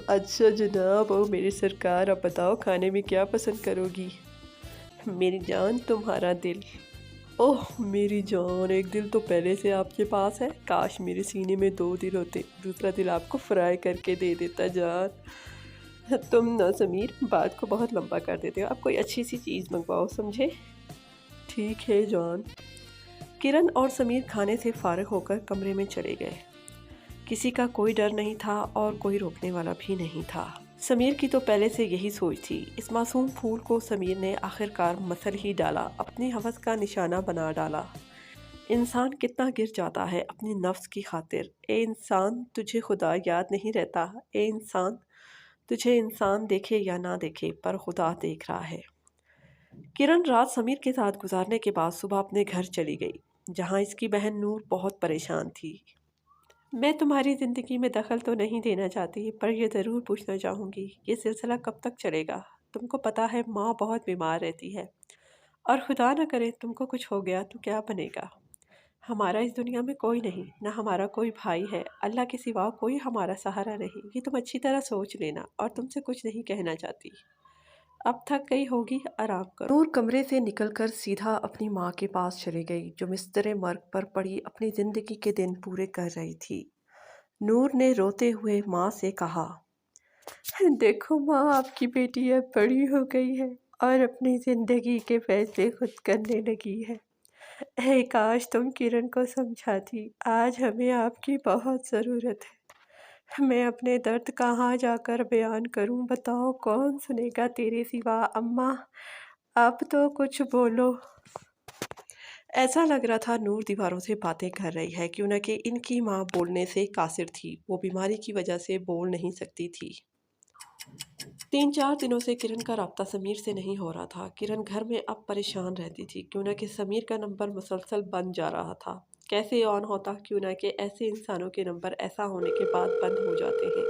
اچھا جناب، میری سرکار، اب بتاؤ کھانے میں کیا پسند کرو گی؟ میری جان، تمہارا دل۔ اوہ میری جان، ایک دل تو پہلے سے آپ کے پاس ہے، کاش میرے سینے میں دو دل ہوتے، دوسرا دل آپ کو فرائی کر کے دے دیتا جان۔ تم نا سمیر، بات کو بہت لمبا کر دیتے ہو، اب کوئی اچھی سی چیز منگواؤ، سمجھے؟ ٹھیک ہے جان۔ کرن اور سمیر کھانے سے فارغ ہو کر کمرے میں چلے گئے۔ کسی کا کوئی ڈر نہیں تھا اور کوئی روکنے والا بھی نہیں تھا۔ سمیر کی تو پہلے سے یہی سوچ تھی۔ اس معصوم پھول کو سمیر نے آخرکار مسل ہی ڈالا، اپنی ہوس کا نشانہ بنا ڈالا۔ انسان کتنا گر جاتا ہے اپنی نفس کی خاطر۔ اے انسان، تجھے خدا یاد نہیں رہتا؟ اے انسان، تجھے انسان دیکھے یا نہ دیکھے پر خدا دیکھ رہا ہے۔ کرن رات سمیر کے ساتھ گزارنے کے بعد صبح اپنے گھر چلی گئی، جہاں اس کی بہن نور بہت پریشان تھی۔ میں تمہاری زندگی میں دخل تو نہیں دینا چاہتی، پر یہ ضرور پوچھنا چاہوں گی، یہ سلسلہ کب تک چلے گا؟ تم کو پتہ ہے ماں بہت بیمار رہتی ہے، اور خدا نہ کرے تم کو کچھ ہو گیا تو کیا بنے گا؟ ہمارا اس دنیا میں کوئی نہیں، نہ ہمارا کوئی بھائی ہے، اللہ کے سوا کوئی ہمارا سہارا نہیں، یہ تم اچھی طرح سوچ لینا، اور تم سے کچھ نہیں کہنا چاہتی۔ اب تھک گئی ہوگی، آرام کرو۔ نور کمرے سے نکل کر سیدھا اپنی ماں کے پاس چلی گئی، جو بستر مرگ پر پڑی اپنی زندگی کے دن پورے کر رہی تھی۔ نور نے روتے ہوئے ماں سے کہا، دیکھو ماں، آپ کی بیٹی اب بڑی ہو گئی ہے اور اپنی زندگی کے فیصلے خود کرنے لگی ہے۔ اے کاش تم کرن کو سمجھاتی، آج ہمیں آپ کی بہت ضرورت ہے۔ میں اپنے درد کہاں جا کر بیان کروں، بتاؤ کون سنے گا تیرے سوا؟ اماں اب تو کچھ بولو۔ ایسا لگ رہا تھا نور دیواروں سے باتیں کر رہی ہے، کیوں نہ کہ ان کی ماں بولنے سے قاصر تھی، وہ بیماری کی وجہ سے بول نہیں سکتی تھی۔ 3-4 دنوں سے کرن کا رابطہ سمیر سے نہیں ہو رہا تھا۔ کرن گھر میں اب پریشان رہتی تھی، کیوں نہ کہ سمیر کا نمبر مسلسل بند جا رہا تھا۔ کیسے آن ہوتا، کیوں نہ کہ ایسے انسانوں کے نمبر ایسا ہونے کے بعد بند ہو جاتے ہیں۔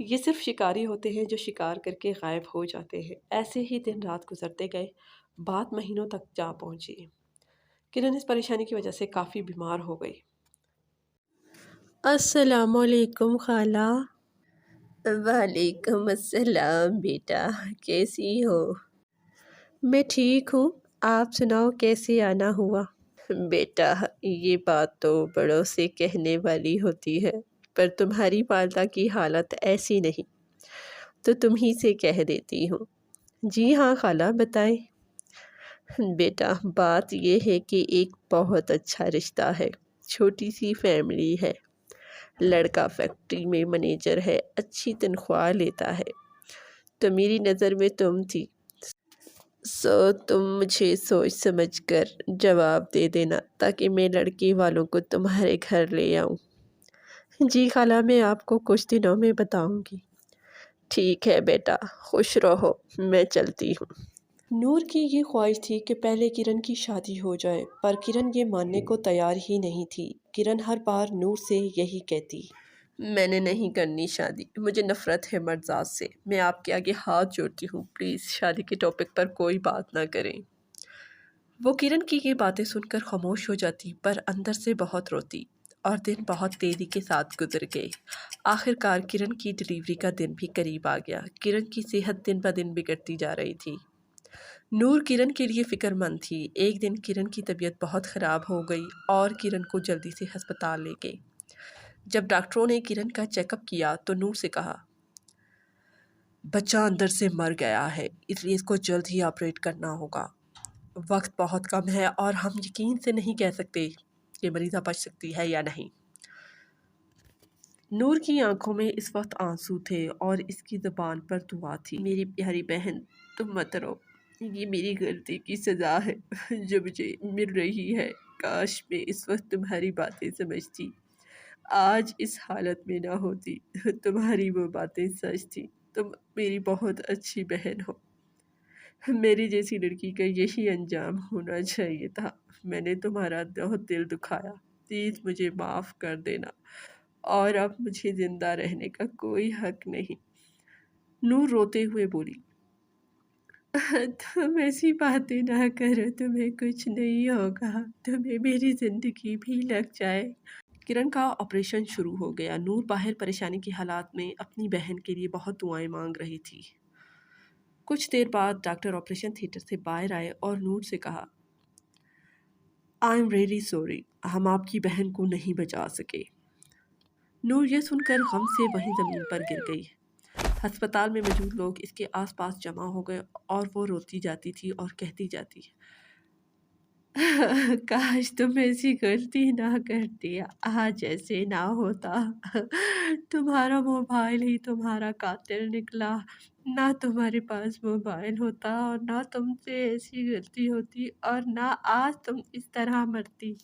یہ صرف شکاری ہوتے ہیں جو شکار کر کے غائب ہو جاتے ہیں۔ ایسے ہی دن رات گزرتے گئے، بات مہینوں تک جا پہنچی۔ کرن اس پریشانی کی وجہ سے کافی بیمار ہو گئی۔ السلام علیکم خالہ۔ وعلیکم السلام بیٹا، کیسی ہو؟ میں ٹھیک ہوں، آپ سناؤ کیسے آنا ہوا؟ بیٹا یہ بات تو بڑوں سے کہنے والی ہوتی ہے، پر تمہاری والدہ کی حالت ایسی نہیں تو تم ہی سے کہہ دیتی ہوں۔ جی ہاں خالہ، بتائیں۔ بیٹا بات یہ ہے کہ ایک بہت اچھا رشتہ ہے، چھوٹی سی فیملی ہے، لڑکا فیکٹری میں مینیجر ہے، اچھی تنخواہ لیتا ہے، تو میری نظر میں تم تھی، تم مجھے سوچ سمجھ کر جواب دے دینا تاکہ میں لڑکی والوں کو تمہارے گھر لے آؤں۔ جی خالہ، میں آپ کو کچھ دنوں میں بتاؤں گی۔ ٹھیک ہے بیٹا، خوش رہو، میں چلتی ہوں۔ نور کی یہ خواہش تھی کہ پہلے کرن کی شادی ہو جائے، پر کرن یہ ماننے کو تیار ہی نہیں تھی۔ کرن ہر بار نور سے یہی کہتی، میں نے نہیں کرنی شادی، مجھے نفرت ہے مرد ذات سے، میں آپ کے آگے ہاتھ جوڑتی ہوں، پلیز شادی کے ٹاپک پر کوئی بات نہ کریں۔ وہ کرن کی یہ باتیں سن کر خاموش ہو جاتی، پر اندر سے بہت روتی، اور دن بہت تیزی کے ساتھ گزر گئے۔ آخرکار کرن کی ڈیلیوری کا دن بھی قریب آ گیا۔ کرن کی صحت دن بدن بگڑتی جا رہی تھی۔ نور کرن کے لیے فکر مند تھی۔ ایک دن کرن کی طبیعت بہت خراب ہو گئی اور کرن کو جلدی سے ہسپتال لے گئے۔ جب ڈاکٹروں نے کرن کا چیک اپ کیا تو نور سے کہا، بچہ اندر سے مر گیا ہے، اس لیے اس کو جلد ہی آپریٹ کرنا ہوگا۔ وقت بہت کم ہے اور ہم یقین سے نہیں کہہ سکتے کہ مریضہ بچ سکتی ہے یا نہیں۔ نور کی آنکھوں میں اس وقت آنسو تھے اور اس کی زبان پر دعا تھی، میری پیاری بہن تم مت رو، یہ میری غلطی کی سزا ہے جو مجھے مل رہی ہے، کاش میں اس وقت تمہاری باتیں سمجھتی، آج اس حالت میں نہ ہوتی، تمہاری وہ باتیں سچ تھی، تم میری بہت اچھی بہن ہو، میری جیسی لڑکی کا یہی انجام ہونا چاہیے تھا، میں نے تمہارا بہت دل دکھایا، پلیز مجھے معاف کر دینا، اور اب مجھے زندہ رہنے کا کوئی حق نہیں۔ نور روتے ہوئے بولی، تم ایسی باتیں نہ کرو، تمہیں کچھ نہیں ہوگا، تمہیں میری زندگی بھی لگ جائے کرن کا آپریشن شروع ہو گیا۔ نور باہر پریشانی کی حالات میں اپنی بہن کے لیے بہت دعائیں مانگ رہی تھی۔ کچھ دیر بعد ڈاکٹر آپریشن تھیٹر سے باہر آئے اور نور سے کہا، آئی ایم ریئلی سوری، ہم آپ کی بہن کو نہیں بچا سکے۔ نور یہ سن کر غم سے وہیں زمین پر گر گئی۔ ہسپتال میں موجود لوگ اس کے آس پاس جمع ہو گئے اور وہ روتی جاتی تھی اور کہتی جاتی، کاش تم ایسی غلطی نہ کرتی، آج ایسے نہ ہوتا۔ تمہارا موبائل ہی تمہارا قاتل نکلا، نہ تمہارے پاس موبائل ہوتا اور نہ تم سے ایسی غلطی ہوتی اور نہ آج تم اس طرح مرتی۔